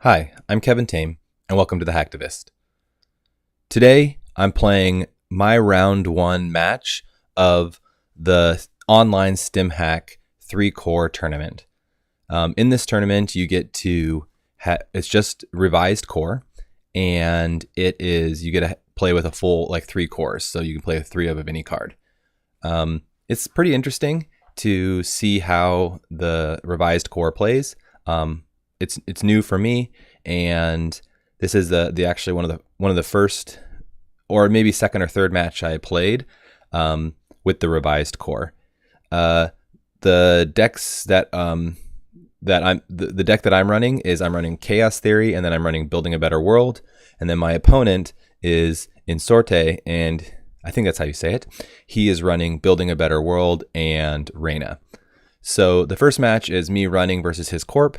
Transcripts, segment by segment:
Hi, I'm Kevin Tame, and welcome to The Hacktivist. Today, I'm playing my round one match of the online StimHack 3-core tournament. In this tournament, you get to it's just revised core, and you get to play with a full 3 cores, so you can play with 3 of any card. It's pretty interesting to see how the revised core plays. It's new for me, and this is the actually one of the first, or maybe second or third match I played with the revised core. The decks that the deck that I'm running is I'm running Chaos Theory, and then I'm running Building a Better World, and then my opponent is Insorte, and I think that's how you say it. He is running Building a Better World and Reina. So the first match is me running versus his corp.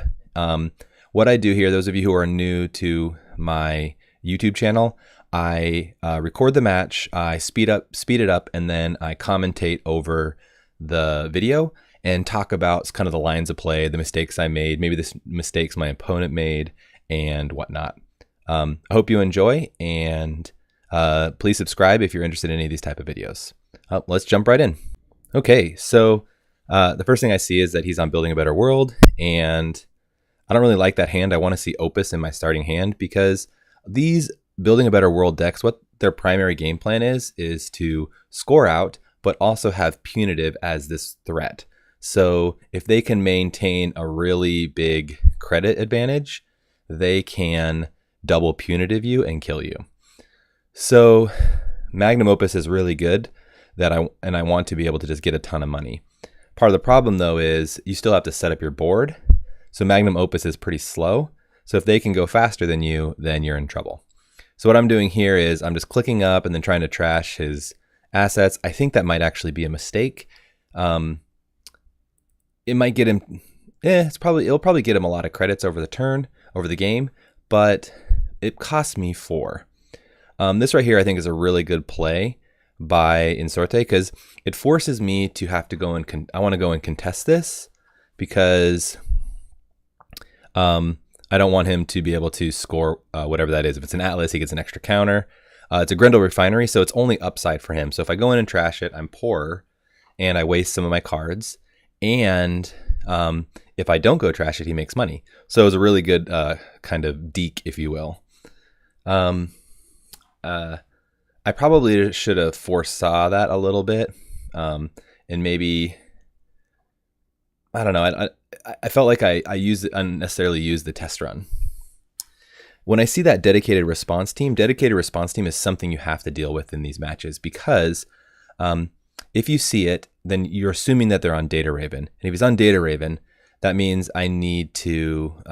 What I do here, those of you who are new to my YouTube channel, I record the match, I speed it up, and then I commentate over the video and talk about kind of the lines of play, the mistakes I made, maybe the mistakes my opponent made, and whatnot. I hope you enjoy, and please subscribe if you're interested in any of these type of videos. Let's jump right in. Okay, so the first thing I see is that he's on Building a Better World, and I don't really like that hand. I want to see Opus in my starting hand, because these Building a Better World decks, what their primary game plan is to score out, but also have Punitive as this threat. So if they can maintain a really big credit advantage, they can double Punitive you and kill you. So Magnum Opus is really good, and I want to be able to just get a ton of money. Part of the problem, though, is you still have to set up your board. So Magnum Opus is pretty slow. So if they can go faster than you, then you're in trouble. So what I'm doing here is I'm just clicking up and then trying to trash his assets. I think that might actually be a mistake. It might get him, it'll probably get him a lot of credits over the game, but it cost me 4. This right here I think is a really good play by Insorte, because it forces me to have to go and I want to go and contest this, because I don't want him to be able to score whatever that is. If it's an Atlas, he gets an extra counter. It's a Grendel Refinery, so it's only upside for him. So if I go in and trash it, I'm poorer, and I waste some of my cards. And if I don't go trash it, he makes money. So it was a really good kind of deke, if you will. I probably should have foresaw that a little bit, and maybe, I don't know. I felt like I unnecessarily used the test run. When I see that dedicated response team is something you have to deal with in these matches, because if you see it, then you're assuming that they're on Data Raven. And if he's on Data Raven, that means I need to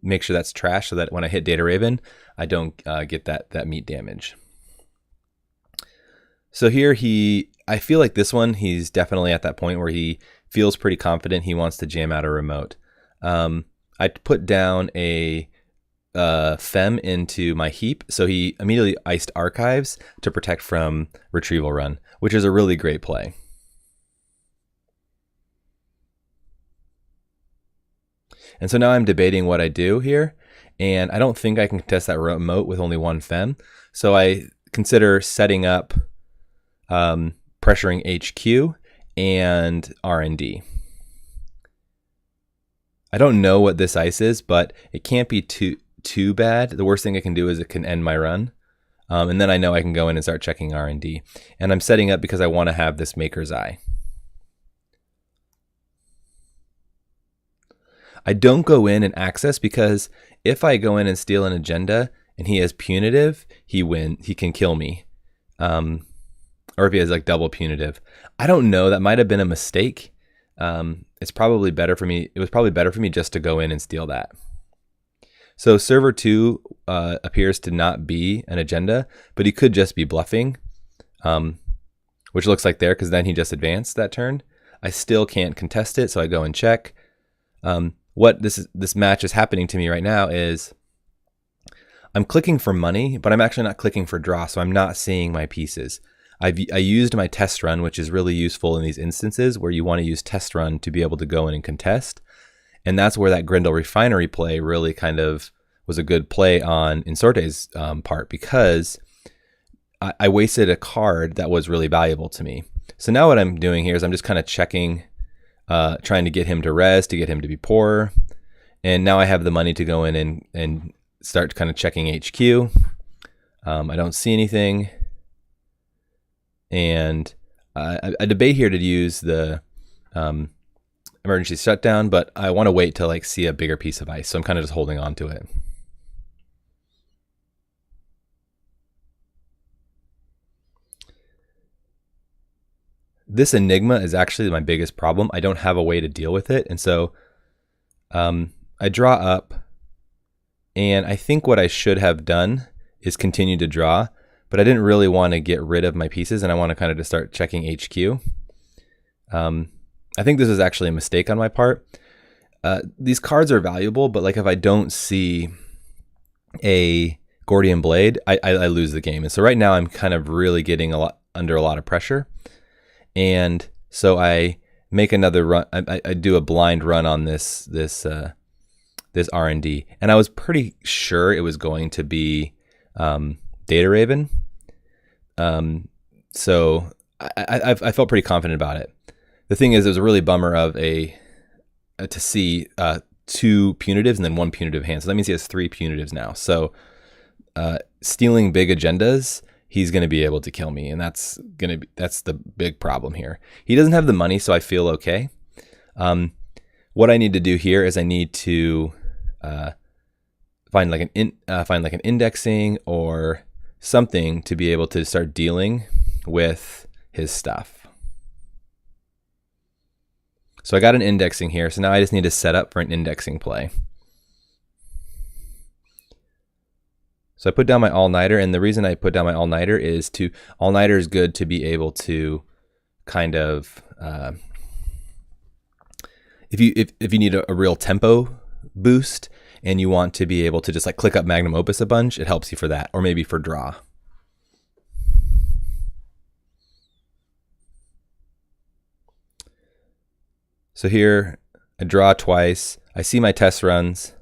make sure that's trash, so that when I hit Data Raven, I don't get that meat damage. So here I feel like this one, he's definitely at that point where he feels pretty confident he wants to jam out a remote. I put down a Fem into my heap, so he immediately iced Archives to protect from Retrieval Run, which is a really great play. And so now I'm debating what I do here, and I don't think I can contest that remote with only 1 Fem, so I consider setting up pressuring HQ and R&D. I don't know what this ice is, but it can't be too bad. The worst thing it can do is it can end my run. And then I know I can go in and start checking R&D. And I'm setting up because I want to have this Maker's Eye. I don't go in and access, because if I go in and steal an agenda and he has Punitive, he can kill me. Or if he has double Punitive. I don't know, that might have been a mistake. It's probably better for me. It was probably better for me just to go in and steal that. So server 2 appears to not be an agenda, but he could just be bluffing, which looks like there, because then he just advanced that turn. I still can't contest it, so I go and check. What this match is happening to me right now is I'm clicking for money, but I'm actually not clicking for draw, so I'm not seeing my pieces. I used my test run, which is really useful in these instances where you want to use test run to be able to go in and contest. And that's where that Grendel Refinery play really kind of was a good play on Insorte's part, because I wasted a card that was really valuable to me. So now what I'm doing here is I'm just kind of checking, trying to get him to res, to get him to be poorer. And now I have the money to go in and start kind of checking HQ. I don't see anything. And I debate here to use the emergency shutdown, but I want to wait till like see a bigger piece of ice. So I'm kind of just holding on to it. This Enigma is actually my biggest problem. I don't have a way to deal with it. And so I draw up, and I think what I should have done is continue to draw, but I didn't really want to get rid of my pieces, and I want to kind of just start checking HQ. I think this is actually a mistake on my part. These cards are valuable, but like if I don't see a Gordian Blade, I lose the game. And so right now I'm kind of really getting under a lot of pressure. And so I make another run. I do a blind run on this R&D, and I was pretty sure it was going to be Data Raven. So I felt pretty confident about it. The thing is, it was a really bummer of to see 2 punitives and then 1 punitive hand. So that means he has 3 punitives now. So stealing big agendas, he's going to be able to kill me, and that's the big problem here. He doesn't have the money, so I feel okay. What I need to do here is I need to find like an indexing or something to be able to start dealing with his stuff. So I got an indexing here, so now I just need to set up for an indexing play. So I put down my all-nighter, and the reason I put down my all-nighter is all-nighter is good to be able to kind of, if you need a real tempo boost and you want to be able to just like click up Magnum Opus a bunch, it helps you for that, or maybe for draw. So here I draw twice, I see my test runs,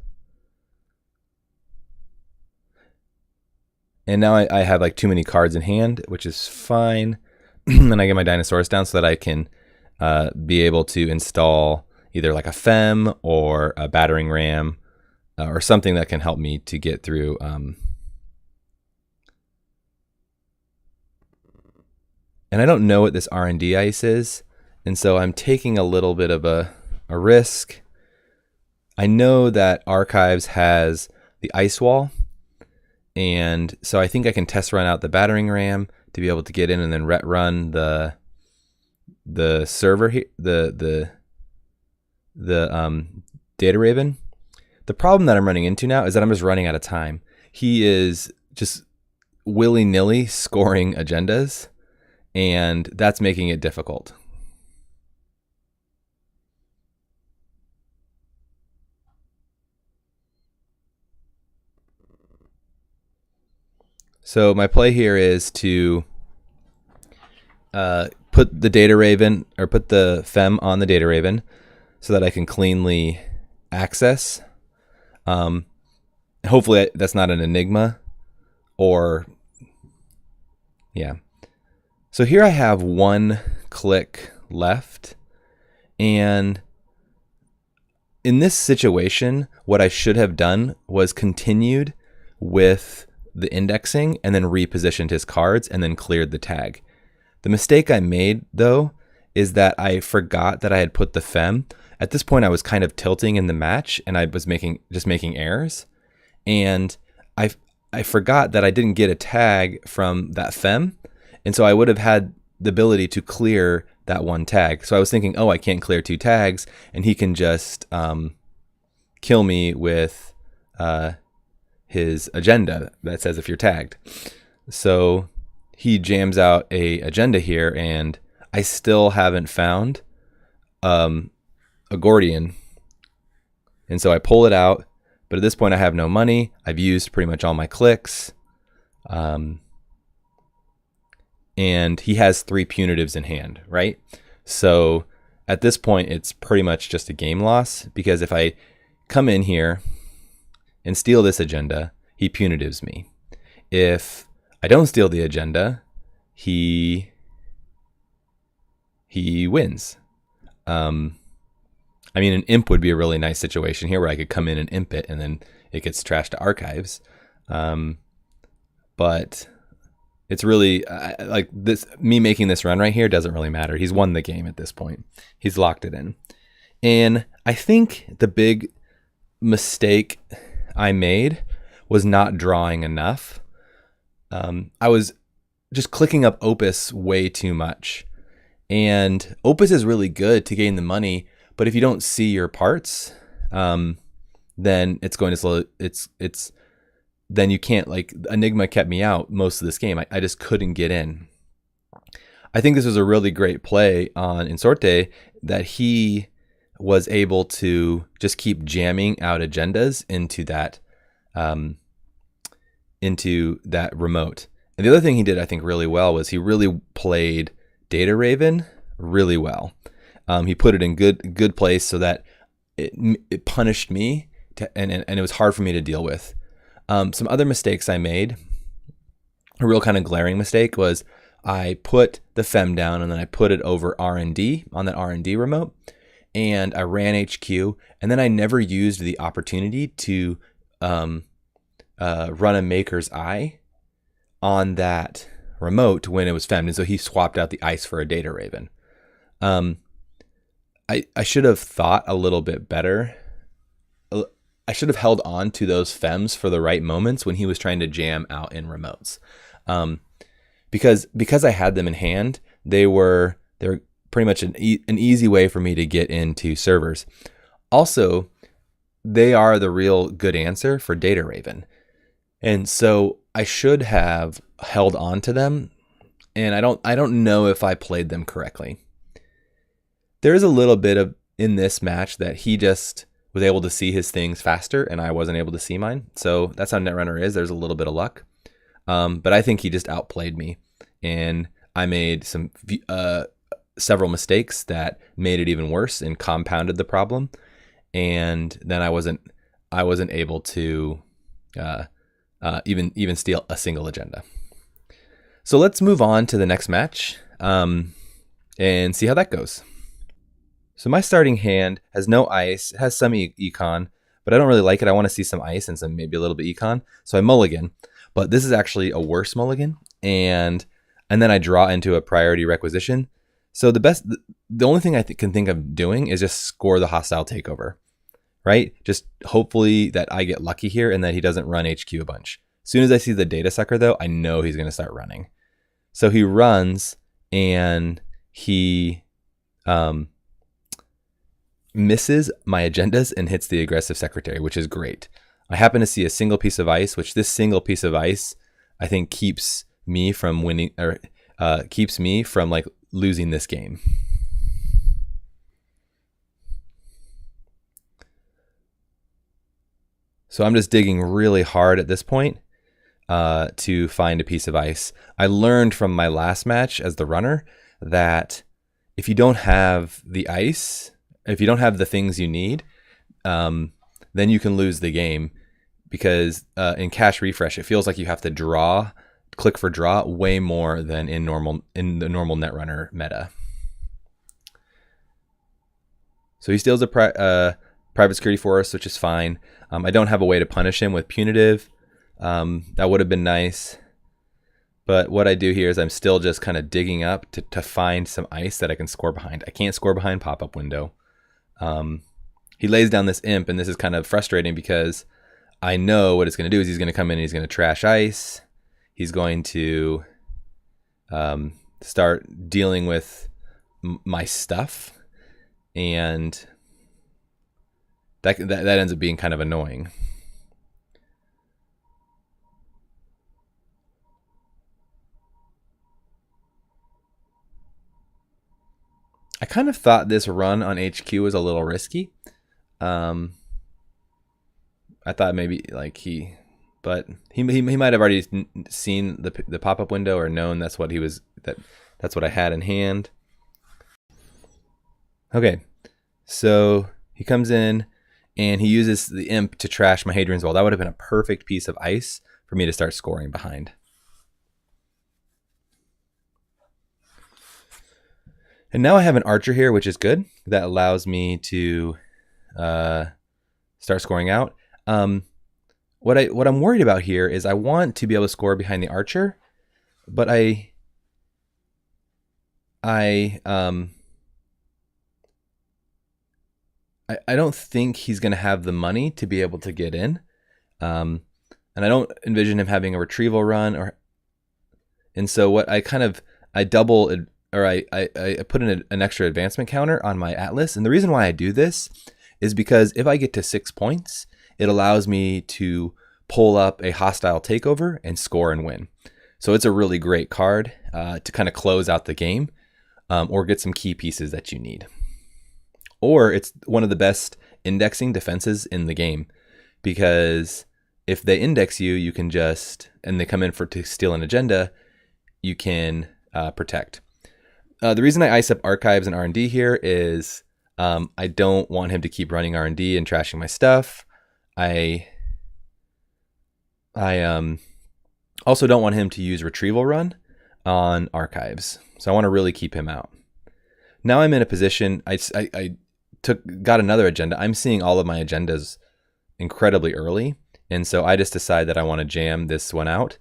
and now I have like too many cards in hand, which is fine. Then I get my Dinosaurus down so that I can be able to install either like a Fem or a battering ram or something that can help me to get through. And I don't know what this R&D ice is, and so I'm taking a little bit of a risk. I know that Archives has the ice wall, and so I think I can test run out the battering ram to be able to get in and then run the server here, the Data Raven. The problem that I'm running into now is that I'm just running out of time. He is just willy-nilly scoring agendas, and that's making it difficult. So my play here is to put the Data Raven, or put the Fem on the Data Raven so that I can cleanly access. Hopefully that's not an Enigma, or yeah. So here I have 1 click left, and in this situation, what I should have done was continued with the indexing and then repositioned his cards and then cleared the tag. The mistake I made, though, is that I forgot that I had put the Fem. At this point, I was kind of tilting in the match, and I was just making errors. And I forgot that I didn't get a tag from that Fem, and so I would have had the ability to clear that 1 tag. So I was thinking, oh, I can't clear 2 tags, and he can just kill me with his agenda that says if you're tagged. So he jams out a agenda here, and I still haven't found a Gordian. And so I pull it out, but at this point I have no money. I've used pretty much all my clicks. And he has 3 punitives in hand, right? So at this point, it's pretty much just a game loss, because if I come in here and steal this agenda, he punitives me. If I don't steal the agenda, he wins. I mean, an imp would be a really nice situation here where I could come in and imp it and then it gets trashed to archives. But it's really like this, me making this run right here doesn't really matter. He's won the game at this point. He's locked it in. And I think the big mistake I made was not drawing enough. I was just clicking up Opus way too much. And Opus is really good to gain the money, but if you don't see your parts, then it's going to slow. Then you can't, like, Enigma kept me out most of this game. I just couldn't get in. I think this was a really great play on Insorte that he was able to just keep jamming out agendas into that remote. And the other thing he did, I think, really well was he really played Data Raven really well. He put it in good place so that it punished me and it was hard for me to deal with. Some other mistakes I made, a real kind of glaring mistake, was I put the Fem down and then I put it over R&D on that R&D remote, and I ran HQ, and then I never used the opportunity to run a Maker's Eye on that remote when it was Femmed, and so he swapped out the ice for a Data Raven. I should have thought a little bit better. I should have held on to those Fems for the right moments when he was trying to jam out in remotes. Because I had them in hand, they were pretty much an easy way for me to get into servers. Also, they are the real good answer for Data Raven. And so I should have held on to them, and I don't know if I played them correctly. There is a little bit of in this match that he just was able to see his things faster and I wasn't able to see mine. So that's how Netrunner is. There's a little bit of luck. But I think he just outplayed me, and I made several mistakes that made it even worse and compounded the problem. And then I wasn't able to even steal a single agenda. So let's move on to the next match and see how that goes. So my starting hand has no ice. It has some econ, but I don't really like it. I want to see some ice and some maybe a little bit econ. So I mulligan, but this is actually a worse mulligan. And then I draw into a priority requisition. So the only thing I can think of doing is just score the hostile takeover, right? Just hopefully that I get lucky here and that he doesn't run HQ a bunch. As soon as I see the data sucker though, I know he's going to start running. So he runs and he, misses my agendas and hits the aggressive secretary, which is great. I happen to see a single piece of ice, which this single piece of ice, I think, keeps me from winning, or keeps me from like losing this game. So I'm just digging really hard at this point to find a piece of ice. I learned from my last match as the runner that if you don't have the ice, if you don't have the things you need, then you can lose the game, because in cache refresh, it feels like you have to click for draw way more than in the normal Netrunner meta. So he steals a private security force, which is fine. I don't have a way to punish him with punitive. That would have been nice. But what I do here is I'm still just kind of digging up to find some ice that I can score behind. I can't score behind pop-up window. He lays down this imp, and this is kind of frustrating because I know what it's going to do is he's going to come in and he's going to trash ice. He's going to start dealing with my stuff, and that ends up being kind of annoying. I kind of thought this run on HQ was a little risky. I thought maybe like but he might have already seen the pop-up window or known that's what that's what I had in hand. Okay, so he comes in and he uses the imp to trash my Hadrian's Wall. That would have been a perfect piece of ice for me to start scoring behind. And now I have an archer here, which is good. That allows me to start scoring out. What I'm worried about here is I want to be able to score behind the archer, but I don't think he's going to have the money to be able to get in. And I don't envision him having a retrieval run, and so what I put in an extra advancement counter on my Atlas. And the reason why I do this is because if I get to 6 points, it allows me to pull up a hostile takeover and score and win. So it's a really great card to kind of close out the game, or get some key pieces that you need. Or it's one of the best indexing defenses in the game, because if they index you, you can and they come in to steal an agenda, you can protect. The reason I ice up archives and R&D here is I don't want him to keep running R&D and trashing my stuff. I also don't want him to use retrieval run on archives, so I want to really keep him out. Now I'm in a position. I got another agenda. I'm seeing all of my agendas incredibly early, and so I just decide that I want to jam this one out,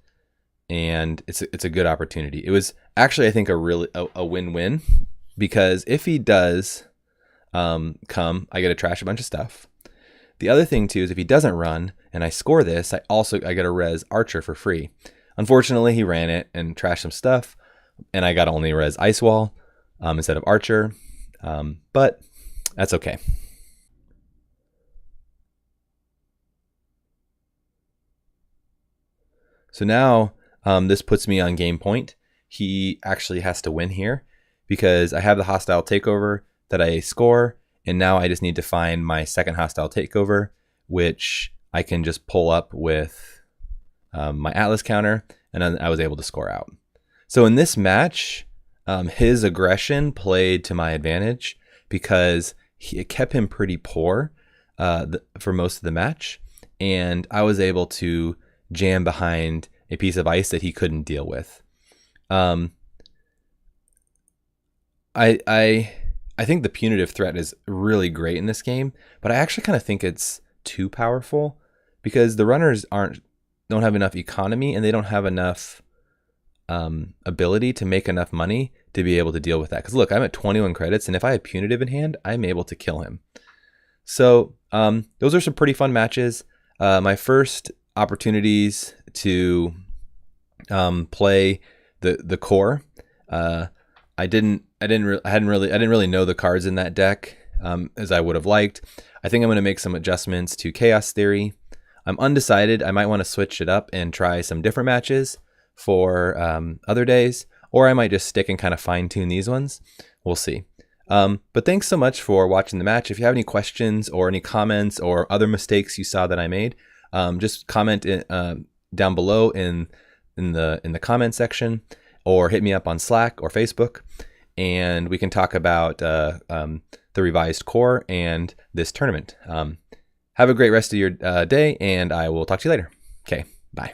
and it's a good opportunity. It was actually, I think, a win-win, because if he does come, I get to trash a bunch of stuff. The other thing too is if he doesn't run and I score this, I get a res archer for free. Unfortunately, he ran it and trashed some stuff, and I got only res ice wall instead of archer, but that's okay. So now this puts me on game point. He actually has to win here because I have the hostile takeover that I score, and now I just need to find my second hostile takeover, which I can just pull up with my Atlas counter, and then I was able to score out. So in this match, his aggression played to my advantage because it kept him pretty poor for most of the match, and I was able to jam behind a piece of ice that he couldn't deal with. I think the punitive threat is really great in this game, but I actually kind of think it's too powerful because the runners don't have enough economy, and they don't have enough ability to make enough money to be able to deal with that. Because look, I'm at 21 credits, and if I have punitive in hand, I'm able to kill him. So those are some pretty fun matches. My first opportunities to play the core. I didn't really know the cards in that deck as I would have liked. I think I'm going to make some adjustments to Chaos Theory. I'm undecided. I might want to switch it up and try some different matches for other days, or I might just stick and kind of fine tune these ones. We'll see. But thanks so much for watching the match. If you have any questions or any comments or other mistakes you saw that I made, just comment down below in the comment section, or hit me up on Slack or Facebook, and we can talk about the revised core and this tournament. Have a great rest of your day, and I will talk to you later. Okay, bye.